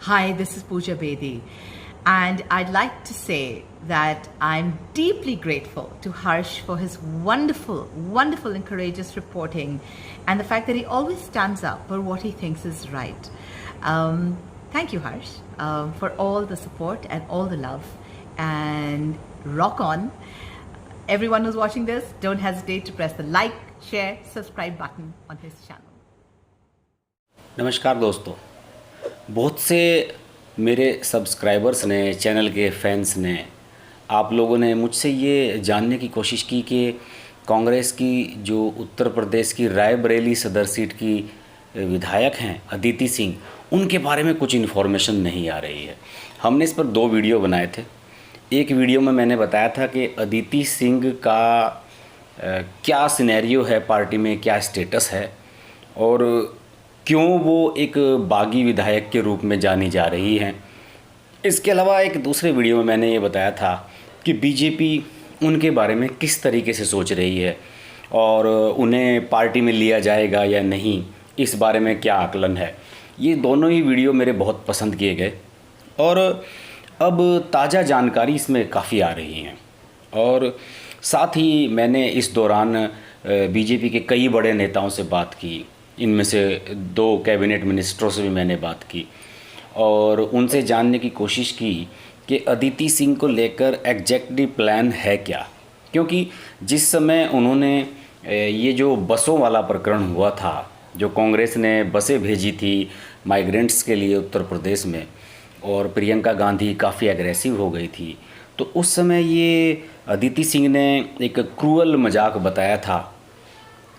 Hi, this is Pooja Bedi, and I'd like to say that I'm deeply grateful to Harsh for his wonderful, wonderful and courageous reporting and the fact that he always stands up for what he thinks is right. Thank you, Harsh, for all the support and all the love, and rock on. Everyone who's watching this, don't hesitate to press the like, share, subscribe button on his channel. नमस्कार दोस्तों, बहुत से मेरे subscribers ने, channel के fans ने, आप लोगों ने मुझसे ये जानने की कोशिश की कि कांग्रेस की जो उत्तर प्रदेश की रायबरेली सदर सीट की विधायक हैं अदिति सिंह, उनके बारे में कुछ इन्फॉर्मेशन नहीं आ रही है। हमने इस पर 2 वीडियो बनाए थे। एक वीडियो में मैंने बताया था कि अदिति सिंह का क्या सिनेरियो है, पार्टी में क्या स्टेटस है और क्यों वो एक बागी विधायक के रूप में जानी जा रही हैं। इसके अलावा एक दूसरे वीडियो में मैंने ये बताया था कि बीजेपी उनके बारे में किस तरीके से सोच रही है और उन्हें पार्टी में लिया जाएगा या नहीं, इस बारे में क्या आकलन है। ये दोनों ही वीडियो मेरे बहुत पसंद किए गए और अब ताज़ा जानकारी इसमें काफ़ी आ रही हैं। और साथ ही मैंने इस दौरान बीजेपी के कई बड़े नेताओं से बात की, इनमें से 2 कैबिनेट मिनिस्टरों से भी मैंने बात की और उनसे जानने की कोशिश की कि अदिति सिंह को लेकर एग्जैक्टली प्लान है क्या। क्योंकि जिस समय उन्होंने ये जो बसों वाला प्रकरण हुआ था, जो कांग्रेस ने बसें भेजी थी माइग्रेंट्स के लिए उत्तर प्रदेश में और प्रियंका गांधी काफ़ी एग्रेसिव हो गई थी, तो उस समय ये अदिति सिंह ने एक क्रूअल मजाक बताया था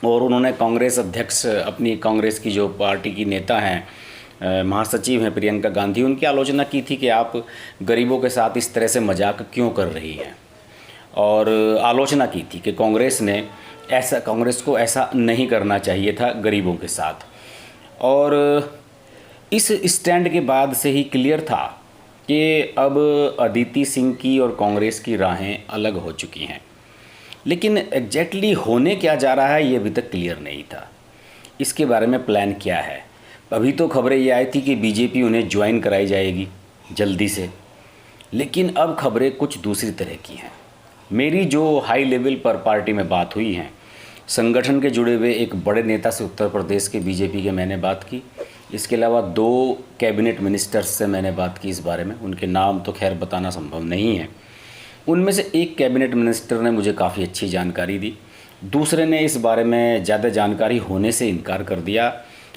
और उन्होंने कांग्रेस अध्यक्ष, अपनी कांग्रेस की जो पार्टी की नेता हैं, महासचिव हैं प्रियंका गांधी, उनकी आलोचना की थी कि आप गरीबों के साथ इस तरह से मजाक क्यों कर रही हैं। और आलोचना की थी कि कांग्रेस को ऐसा नहीं करना चाहिए था गरीबों के साथ। और इस स्टैंड के बाद से ही क्लियर था कि अब अदिति सिंह की और कांग्रेस की राहें अलग हो चुकी हैं। लेकिन एग्जैक्टली होने क्या जा रहा है ये अभी तक क्लियर नहीं था। इसके बारे में प्लान क्या है। अभी तो खबरें ये आई थी कि बीजेपी उन्हें ज्वाइन कराई जाएगी जल्दी से, लेकिन अब खबरें कुछ दूसरी तरह की हैं। मेरी जो हाई लेवल पर पार्टी में बात हुई है, संगठन के जुड़े हुए एक बड़े नेता से उत्तर प्रदेश के बीजेपी के मैंने बात की। इसके अलावा 2 कैबिनेट मिनिस्टर्स से मैंने बात की इस बारे में। उनके नाम तो खैर बताना संभव नहीं है। उनमें से एक कैबिनेट मिनिस्टर ने मुझे काफ़ी अच्छी जानकारी दी, दूसरे ने इस बारे में ज़्यादा जानकारी होने से इनकार कर दिया।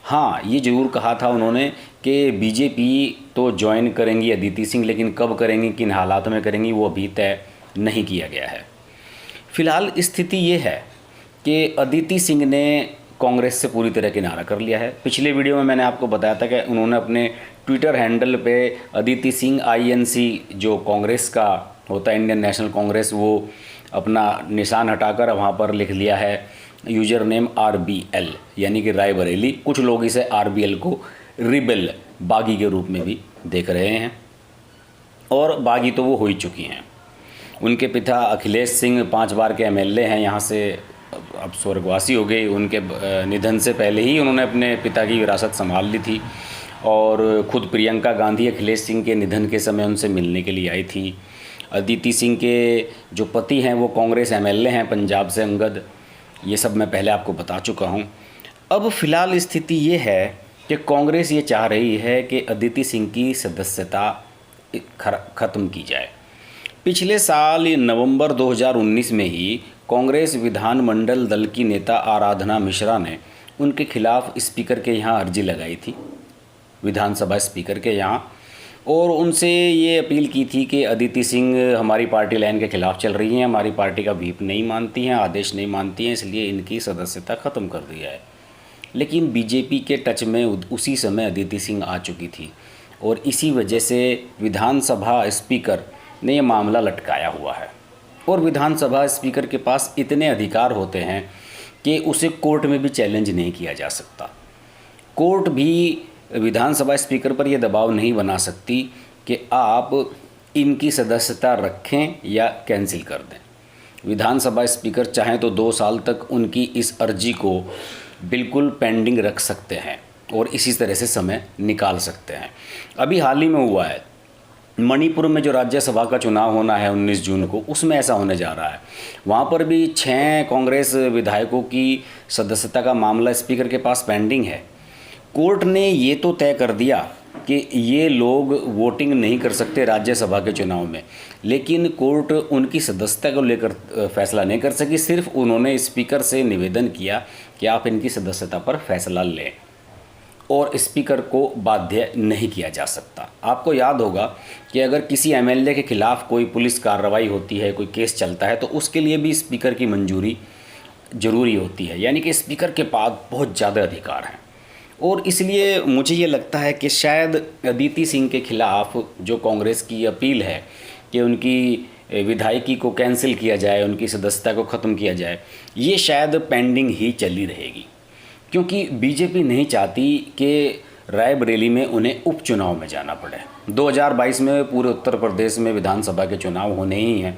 हाँ, ये ज़रूर कहा था उन्होंने कि बीजेपी तो ज्वाइन करेंगी अदिति सिंह, लेकिन कब करेंगी, किन हालात में करेंगी, वो अभी तय नहीं किया गया है। फिलहाल स्थिति ये है कि अदिति सिंह ने कांग्रेस से पूरी तरह किनारा कर लिया है। पिछले वीडियो में मैंने आपको बताया था कि उन्होंने अपने ट्विटर हैंडल पे अदिति सिंह INC, जो कांग्रेस का होता है इंडियन नेशनल कांग्रेस, वो अपना निशान हटाकर वहाँ पर लिख लिया है यूजर नेम RBL, यानी कि रायबरेली। कुछ लोग इसे RBL को रिबेल, बागी के रूप में भी देख रहे हैं और बागी तो वो हो ही चुकी हैं। उनके पिता अखिलेश सिंह 5 बार के MLA हैं, यहाँ से अब स्वर्गवासी हो गए। उनके निधन से पहले ही उन्होंने अपने पिता की विरासत संभाल ली थी और ख़ुद प्रियंका गांधी अखिलेश सिंह के निधन के समय उनसे मिलने के लिए आई थी। अदिति सिंह के जो पति हैं वो कांग्रेस MLA हैं पंजाब से, अंगद। ये सब मैं पहले आपको बता चुका हूँ। अब फ़िलहाल स्थिति ये है कि कांग्रेस ये चाह रही है कि अदिति सिंह की सदस्यता ख़त्म की जाए। पिछले साल नवंबर 2019 में ही कांग्रेस विधानमंडल दल की नेता आराधना मिश्रा ने उनके खिलाफ स्पीकर के यहाँ अर्जी लगाई थी, विधानसभा स्पीकर के यहाँ, और उनसे ये अपील की थी कि अदिति सिंह हमारी पार्टी लाइन के खिलाफ चल रही हैं, हमारी पार्टी का व्हीप नहीं मानती हैं, आदेश नहीं मानती हैं, इसलिए इनकी सदस्यता ख़त्म कर दिया है। लेकिन बीजेपी के टच में उसी समय अदिति सिंह आ चुकी थी और इसी वजह से विधानसभा स्पीकर ने यह मामला लटकाया हुआ है। और विधानसभा स्पीकर के पास इतने अधिकार होते हैं कि उसे कोर्ट में भी चैलेंज नहीं किया जा सकता। कोर्ट भी विधानसभा स्पीकर पर यह दबाव नहीं बना सकती कि आप इनकी सदस्यता रखें या कैंसिल कर दें। विधानसभा स्पीकर चाहें तो 2 साल तक उनकी इस अर्जी को बिल्कुल पेंडिंग रख सकते हैं और इसी तरह से समय निकाल सकते हैं। अभी हाल ही में हुआ है मणिपुर में जो राज्यसभा का चुनाव होना है 19 जून को, उसमें ऐसा होने जा रहा है। वहाँ पर भी 6 कांग्रेस विधायकों की सदस्यता का मामला स्पीकर के पास पेंडिंग है। कोर्ट ने ये तो तय कर दिया कि ये लोग वोटिंग नहीं कर सकते राज्यसभा के चुनाव में, लेकिन कोर्ट उनकी सदस्यता को लेकर फैसला नहीं कर सकी। सिर्फ उन्होंने स्पीकर से निवेदन किया कि आप इनकी सदस्यता पर फैसला लें, और स्पीकर को बाध्य नहीं किया जा सकता। आपको याद होगा कि अगर किसी एमएलए के खिलाफ कोई पुलिस कार्रवाई होती है, कोई केस चलता है, तो उसके लिए भी स्पीकर की मंजूरी ज़रूरी होती है। यानी कि स्पीकर के पास बहुत ज़्यादा अधिकार हैं, और इसलिए मुझे ये लगता है कि शायद अदिति सिंह के खिलाफ जो कांग्रेस की अपील है कि उनकी विधायकी को कैंसिल किया जाए, उनकी सदस्यता को ख़त्म किया जाए, ये शायद पेंडिंग ही चली रहेगी, क्योंकि बीजेपी नहीं चाहती कि रायबरेली में उन्हें उपचुनाव में जाना पड़े। 2022 में पूरे उत्तर प्रदेश में विधानसभा के चुनाव होने ही हैं।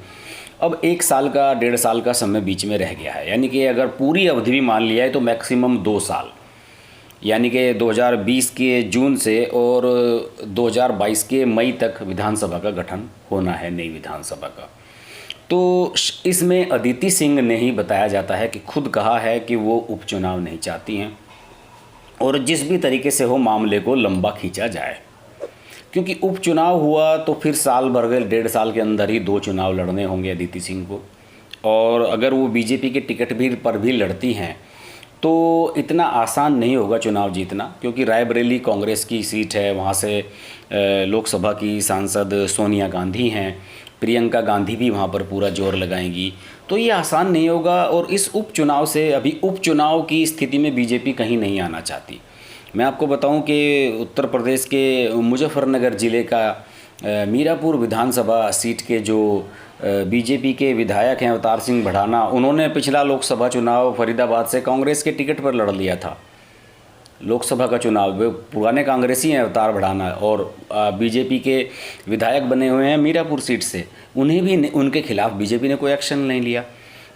अब 1 साल का 1.5 साल का समय बीच में रह गया है, यानी कि अगर पूरी अवधि भी मान लिया है तो मैक्सिमम 2 साल, यानी कि 2020 के जून से और 2022 के मई तक विधानसभा का गठन होना है, नई विधानसभा का। तो इसमें अदिति सिंह ने ही बताया जाता है कि खुद कहा है कि वो उपचुनाव नहीं चाहती हैं, और जिस भी तरीके से हो मामले को लंबा खींचा जाए, क्योंकि उपचुनाव हुआ तो फिर साल भर के 1.5 साल के अंदर ही 2 चुनाव लड़ने होंगे अदिति सिंह को। और अगर वो बीजेपी के टिकट पर भी लड़ती हैं तो इतना आसान नहीं होगा चुनाव जीतना, क्योंकि रायबरेली कांग्रेस की सीट है, वहाँ से लोकसभा की सांसद सोनिया गांधी हैं, प्रियंका गांधी भी वहाँ पर पूरा जोर लगाएंगी, तो ये आसान नहीं होगा। और इस उपचुनाव से, अभी उपचुनाव की स्थिति में बीजेपी कहीं नहीं आना चाहती। मैं आपको बताऊं कि उत्तर प्रदेश के मुजफ्फरनगर ज़िले का मीरापुर विधानसभा सीट के जो बीजेपी के विधायक हैं अवतार सिंह भड़ाना, उन्होंने पिछला लोकसभा चुनाव फरीदाबाद से कांग्रेस के टिकट पर लड़ लिया था। लोकसभा का चुनाव, वे पुराने कांग्रेसी हैं अवतार भड़ाना, और बीजेपी के विधायक बने हुए हैं मीरापुर सीट से। उन्हें भी, उनके खिलाफ बीजेपी ने कोई एक्शन नहीं लिया,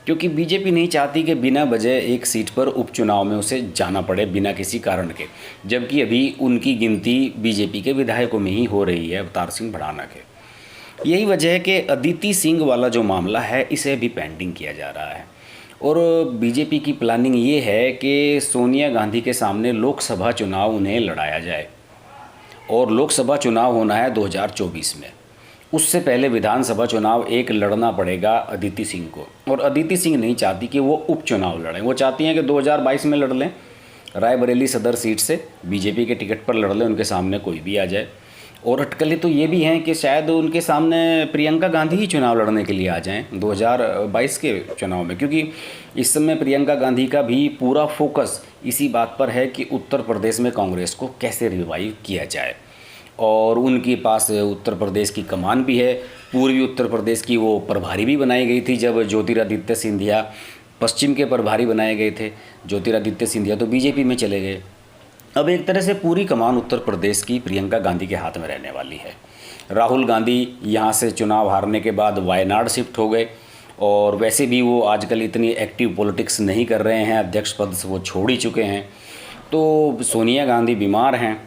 क्योंकि बीजेपी नहीं चाहती कि बिना वजह एक सीट पर उपचुनाव में उसे जाना पड़े बिना किसी कारण के, जबकि अभी उनकी गिनती बीजेपी के विधायकों में ही हो रही है, अवतार सिंह भड़ाना के। यही वजह है कि अदिति सिंह वाला जो मामला है इसे भी पेंडिंग किया जा रहा है, और बीजेपी की प्लानिंग ये है कि सोनिया गांधी के सामने लोकसभा चुनाव उन्हें लड़ाया जाए, और लोकसभा चुनाव होना है 2024 में। उससे पहले विधानसभा चुनाव एक लड़ना पड़ेगा अदिति सिंह को, और अदिति सिंह नहीं चाहती कि वो उपचुनाव लड़ें। वो चाहती हैं कि 2022 में लड़ लें, रायबरेली सदर सीट से बीजेपी के टिकट पर लड़ लें, उनके सामने कोई भी आ जाए। और अटकलें तो ये भी हैं कि शायद उनके सामने प्रियंका गांधी ही चुनाव लड़ने के लिए आ जाएं 2022 के चुनाव में, क्योंकि इस समय प्रियंका गांधी का भी पूरा फोकस इसी बात पर है कि उत्तर प्रदेश में कांग्रेस को कैसे रिवाइव किया जाए। और उनके पास उत्तर प्रदेश की कमान भी है, पूर्वी उत्तर प्रदेश की वो प्रभारी भी बनाई गई थी जब ज्योतिरादित्य सिंधिया पश्चिम के प्रभारी बनाए गए थे। ज्योतिरादित्य सिंधिया तो बीजेपी में चले गए। अब एक तरह से पूरी कमान उत्तर प्रदेश की प्रियंका गांधी के हाथ में रहने वाली है। राहुल गांधी यहाँ से चुनाव हारने के बाद वायनाड शिफ्ट हो गए, और वैसे भी वो आजकल इतनी एक्टिव पॉलिटिक्स नहीं कर रहे हैं, अध्यक्ष पद से वो छोड़ ही चुके हैं। तो सोनिया गांधी बीमार हैं,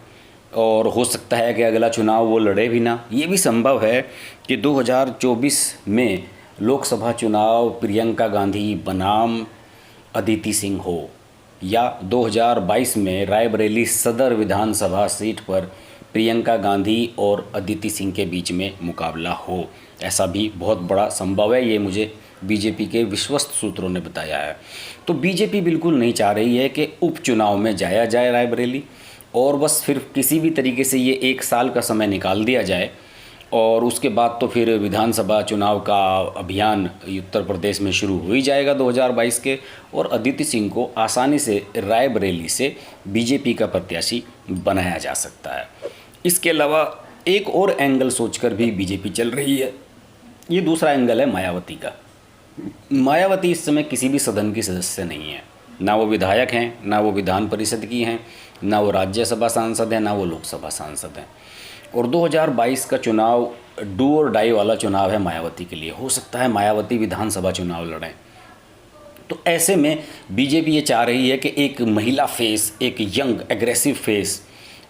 और हो सकता है कि अगला चुनाव वो लड़े भी ना। ये भी संभव है कि 2024 में लोकसभा चुनाव प्रियंका गांधी बनाम अदिति सिंह हो, या 2022 में रायबरेली सदर विधानसभा सीट पर प्रियंका गांधी और अदिति सिंह के बीच में मुकाबला हो। ऐसा भी बहुत बड़ा संभव है, ये मुझे बीजेपी के विश्वस्त सूत्रों ने बताया है। तो बीजेपी बिल्कुल नहीं चाह रही है कि उपचुनाव में जाया जाए रायबरेली, और बस फिर किसी भी तरीके से ये 1 साल का समय निकाल दिया जाए, और उसके बाद तो फिर विधानसभा चुनाव का अभियान उत्तर प्रदेश में शुरू हो ही जाएगा 2022 के, और अदिति सिंह को आसानी से रायबरेली से बीजेपी का प्रत्याशी बनाया जा सकता है। इसके अलावा एक और एंगल सोचकर भी बीजेपी चल रही है। ये दूसरा एंगल है मायावती का। मायावती इस समय किसी भी सदन की सदस्य नहीं है, ना वो विधायक हैं, ना वो विधान परिषद की हैं, ना वो राज्यसभा सांसद हैं, ना वो लोकसभा सांसद हैं। और 2022 का चुनाव डू और डाई वाला चुनाव है मायावती के लिए। हो सकता है मायावती विधानसभा चुनाव लड़ें, तो ऐसे में बीजेपी ये चाह रही है कि एक महिला फेस, एक यंग एग्रेसिव फेस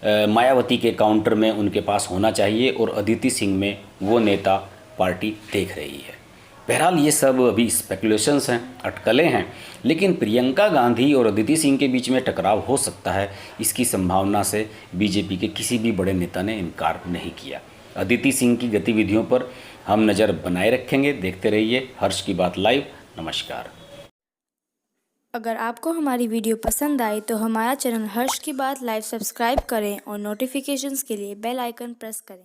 मायावती के काउंटर में उनके पास होना चाहिए, और अदिति सिंह में वो नेता पार्टी देख रही है। बहरहाल ये सब अभी स्पेकुलेशंस हैं, अटकलें हैं, लेकिन प्रियंका गांधी और अदिति सिंह के बीच में टकराव हो सकता है, इसकी संभावना से बीजेपी के किसी भी बड़े नेता ने इनकार नहीं किया। अदिति सिंह की गतिविधियों पर हम नज़र बनाए रखेंगे। देखते रहिए हर्ष की बात लाइव। नमस्कार। अगर आपको हमारी वीडियो पसंद आई तो हमारा चैनल हर्ष की बात लाइव सब्सक्राइब करें और नोटिफिकेशंस के लिए बेल आइकन प्रेस करें।